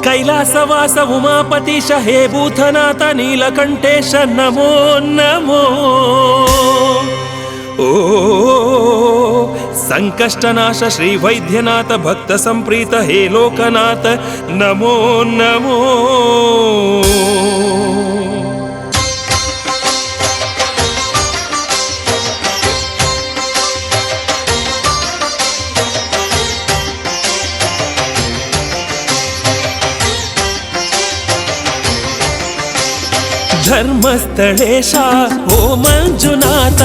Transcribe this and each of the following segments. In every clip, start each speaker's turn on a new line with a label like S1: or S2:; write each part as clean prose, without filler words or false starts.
S1: कैलासवास उमापतीश हे भूतनाथ नीलकंठेश नमो नमो। ओ संकष्टनाश श्री वैद्यनाथ भक्त संप्रीत हे लोकनाथ नमो नमो। धर्मस्थळेशा ओ मंजुनाथ,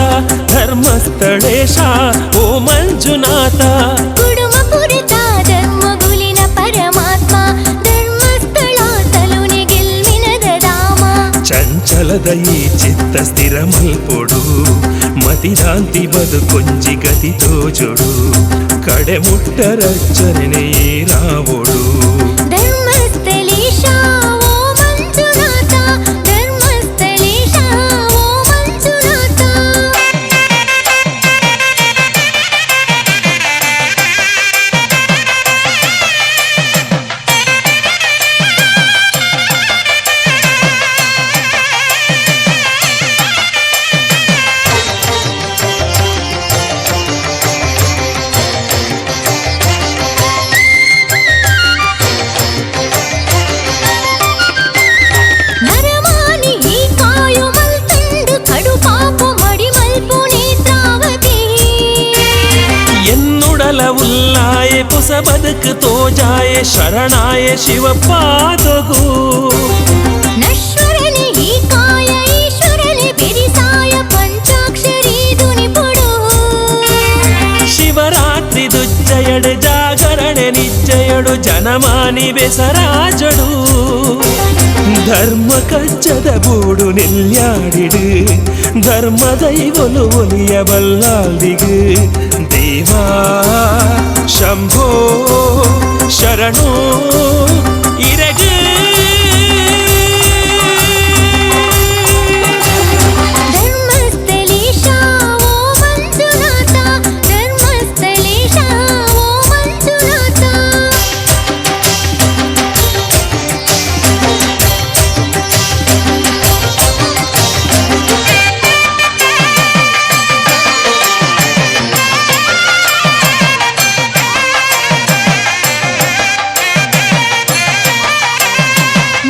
S1: धर्मस्थळेशा ओ मंजुनाथ।
S2: कुडुमपुरता धर्मगुलिन परमात्ಮ, ಧರ್ಮಸ್ಥಳದಲುನೆ ಗೆಲ್ವಿನದ ಧಾಮ।
S1: ಚಂಚಲದ ಈ ಚಿತ್ತ ಸ್ಥಿರ ಮಲ್ಪೊಡು, ಮತಿರಾಂತಿ ಬದುಕೊಂಜಿ ಗತಿ ತೋಜೊಡು, ಕಡೆ ಮುಟ್ಟರಚ್ಚನೆ ರಾವೊಡು।
S2: ಧರ್ಮಸ್ಥಳೇಶಾ ಓ ಮಂಜುನಾಥ, ಧರ್ಮಸ್ಥಳೇಶಾ ಓ ಮಂಜುನಾಥ। ನರಮಾನಿ ಈ ಕಾಯು ಮಲ್ತಂಡು ಕಡು ಪಾಪು ಮಡಿ ಮಲ್ಪು ನೇತ್ರಾವತಿ।
S1: ಎನ್ನುಡಲ ಉಲ್ಲಾಯ ಪುಸ ಬದುಕು ತೋಜಾಯ ಶರಣಾಯ ಶಿವ ಪಾದಗು।
S2: ನಶ್ವರನೆ ಈ ಕಾಯ ಈಶ್ವರನೆ ಬಿರಿಸಾಯ ಪಂಚಾಕ್ಷರಿ ದುನಿಪುಡು।
S1: ಶಿವರಾತ್ರಿ ದುಜ್ಜಯಡು ಜಾಗರಣೆ ನಿಜ್ಜಯಡು ಜನಮಾನಿ ಬೆಸರಾಜಡು। ಧರ್ಮ ಕಜ್ಜದ ಬೂಡು ನಿಲ್ಯಾಡಿಡು, ಧರ್ಮ ದೈವಲು ಒಲಿಯ ಬಲ್ಲಾಲ್ದಿಗು। ದೇವಾ ಶಂಭೋ ಶರಣೋ ಇರಗು।
S2: ಧರ್ಮಸ್ಥಳೇಶಾ ಓ ಮಂಜುನಾಥ, ಧರ್ಮಸ್ಥಳೇಶಾ ಓ ಮಂಜುನಾಥ।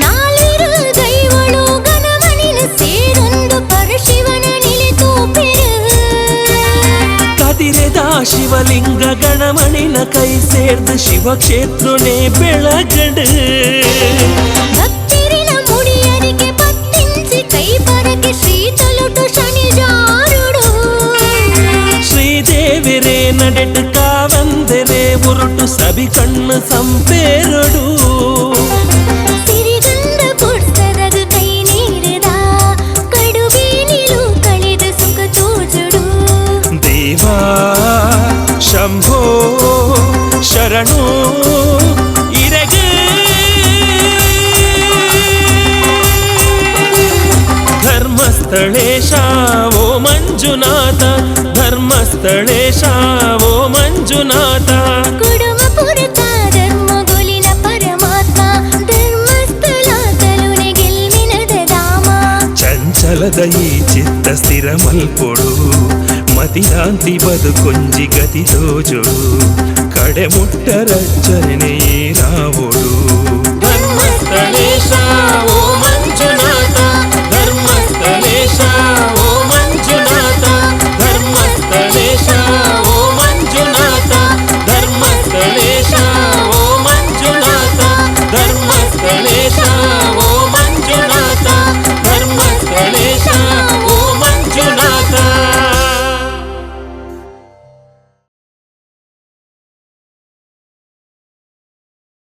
S2: ನಾಲಿರು ದೈವಳು ಗಣಮನಿನ ಸೇರೊಂದು ಪರಶಿವನ ನಿಲಿತೂಪಿರು।
S1: ಕದಿರೆದ ಶಿವಲಿಂಗ ಗಣಮಣಿನ ಕೈ ಸೇರ್ದು ಶಿವಕ್ಷೇತ್ರನೇ ಬೆಳಗಡು।
S2: ಭಕ್ತಿರಿನ ಮುಡಿಯರಿಗೆ ಪತ್ತಿಂಚಿ ಕೈ ಪರಕೆ ಶ್ರೀ ತಲುಟು ಶನಿ ಜಾರುಡು।
S1: ಶ್ರೀದೇವಿರೇ ನಡೆಟು ಕಾವಂದೆರೆ ಉರುಟು ಸಬಿ ಕಣ್ಣು ಸಂಪೇರಡು।
S2: ಸಿರಿಗಂಧ ಪುಡ್ಸದಗು ಕೈ ನೀರಿದ ಕಡುಬಿ ನಿಲು ಕಳೆದ ಸುಖ ತೋಜುಡು।
S1: ದೇವಾ ಶಂಭೋ ಶರಣೋ ಇರಗು। ಧರ್ಮಸ್ಥಳೇಶಾ ಓ ಮಂಜುನಾಥ, ಧರ್ಮಸ್ಥಳೇಶಾ ಓ ಮಂಜುನಾಥ।
S2: ಕುಡುಮಪುರತ ಧರ್ಮಗುಲಿನ ಪರಮಾತ್ಮ, ಧರ್ಮಸ್ಥಳದಲುನೆ ಗೆಲ್ವಿನದ ಧಾಮ।
S1: ಚಂಚಲದ ಈ ಚಿತ್ತ ಸ್ಥಿರ ಮಲ್ಪೊಡು, ಮತಿರಾಂತಿ ಬದುಕೊಂಜಿ ಗತಿ ತೋಜೊಡು, ಕಡೆ ಮುಟ್ಟರಚ್ಚನೆ ರಾವೊಡು।